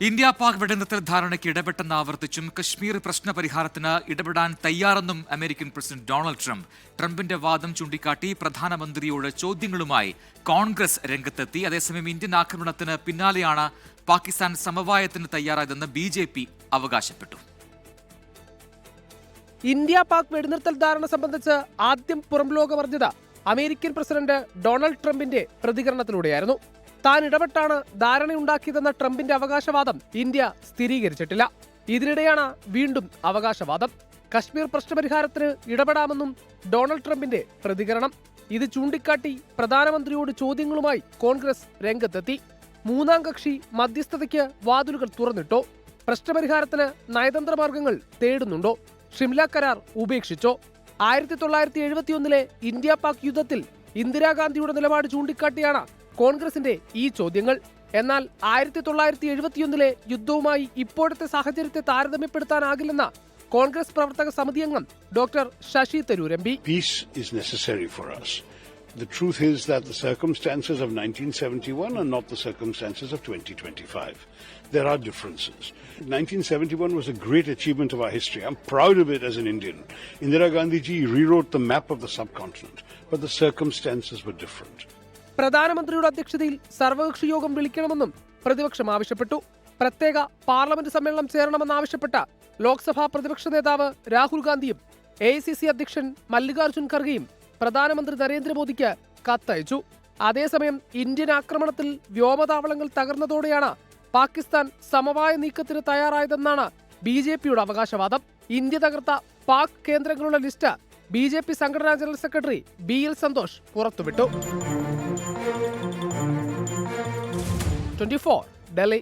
India Pak വെടിനിർത്തൽ ധാരണയ്ക്ക് ഇടപെട്ടെന്ന് ആവർത്തിച്ചും കശ്മീർ പ്രശ്ന പരിഹാരത്തിന് ഇടപെടാൻ തയ്യാറെന്നും അമേരിക്കൻ പ്രസിഡന്റ് ഡൊണാൾഡ് ട്രംപ്. ട്രംപിന്റെ വാദം ചൂണ്ടിക്കാട്ടി പ്രധാനമന്ത്രിയോട് ചോദ്യങ്ങളുമായി കോൺഗ്രസ് രംഗത്തെത്തി. അതേസമയം ഇന്ത്യൻ ആക്രമണത്തിന് പിന്നാലെയാണ് പാകിസ്ഥാൻ സമവായത്തിന് തയ്യാറായതെന്ന് BJP അവകാശപ്പെട്ടു. ഇന്ത്യ പാക് വെടിനിർത്തൽ ധാരണ സംബന്ധിച്ച് ആദ്യം പുറംലോകമറിഞ്ഞത് അമേരിക്കൻ പ്രസിഡന്റ് ഡൊണാൾഡ് ട്രംപിന്റെ പ്രതികരണത്തിലൂടെയായിരുന്നു. താൻ ഇടപെട്ടാണ് ധാരണയുണ്ടാക്കിയതെന്ന ട്രംപിന്റെ അവകാശവാദം ഇന്ത്യ സ്ഥിരീകരിച്ചിട്ടില്ല. ഇതിനിടെയാണ് വീണ്ടും അവകാശവാദം. കശ്മീർ പ്രശ്നപരിഹാരത്തിന് ഇടപെടാമെന്നും ഡൊണാൾഡ് ട്രംപിന്റെ പ്രതികരണം. ഇത് ചൂണ്ടിക്കാട്ടി പ്രധാനമന്ത്രിയോട് ചോദ്യങ്ങളുമായി കോൺഗ്രസ് രംഗത്തെത്തി. മൂന്നാം കക്ഷി മധ്യസ്ഥതയ്ക്ക് വാതിലുകൾ തുറന്നിട്ടോ? പ്രശ്നപരിഹാരത്തിന് നയതന്ത്ര മാർഗങ്ങൾ തേടുന്നുണ്ടോ? ഷിംല കരാർ ഉപേക്ഷിച്ചോ? 1971 ഇന്ത്യ പാക് യുദ്ധത്തിൽ ഇന്ദിരാഗാന്ധിയുടെ നിലപാട് ചൂണ്ടിക്കാട്ടിയാണ് കോൺഗ്രസിന്റെ ഈ ചോദ്യങ്ങൾ. എന്നാൽ 1971 യുദ്ധവുമായി ഇപ്പോഴത്തെ സാഹചര്യത്തെ താരതമ്യപ്പെടുത്താനാകില്ലെന്ന കോൺഗ്രസ് പ്രവർത്തക സമിതി അംഗം doctor Shashi Tharoor MP. Peace is necessary for us. The truth is that the circumstances of 1971 are not the circumstances of 2025. There are differences. 1971 was a great achievement of our history. I'm proud of it as an Indian. Indira Gandhi ji rewrote the map of the subcontinent, but the circumstances were different. പ്രധാനമന്ത്രിയുടെ അധ്യക്ഷതയിൽ സർവകക്ഷി യോഗം വിളിക്കണമെന്നും പ്രതിപക്ഷം ആവശ്യപ്പെട്ടു. പ്രത്യേക parliament സമ്മേളനം ചേരണമെന്നാവശ്യപ്പെട്ട ലോക്സഭാ പ്രതിപക്ഷ നേതാവ് രാഹുൽ ഗാന്ധിയും AICC അധ്യക്ഷൻ മല്ലികാർജുൻ ഖർഗെയും പ്രധാനമന്ത്രി നരേന്ദ്രമോദിക്ക് കത്തയച്ചു. അതേസമയം ഇന്ത്യൻ ആക്രമണത്തിൽ വ്യോമതാവളങ്ങൾ തകർന്നതോടെയാണ് പാകിസ്ഥാൻ സമവായ നീക്കത്തിന് തയ്യാറായതെന്നാണ് BJPയുടെ അവകാശവാദം. ഇന്ത്യ തകർത്ത പാക് കേന്ദ്രങ്ങളുടെ ലിസ്റ്റ് BJP സംഘടനാ ജനറൽ സെക്രട്ടറി BL സന്തോഷ് പുറത്തുവിട്ടു. 24 ഡൽഹി.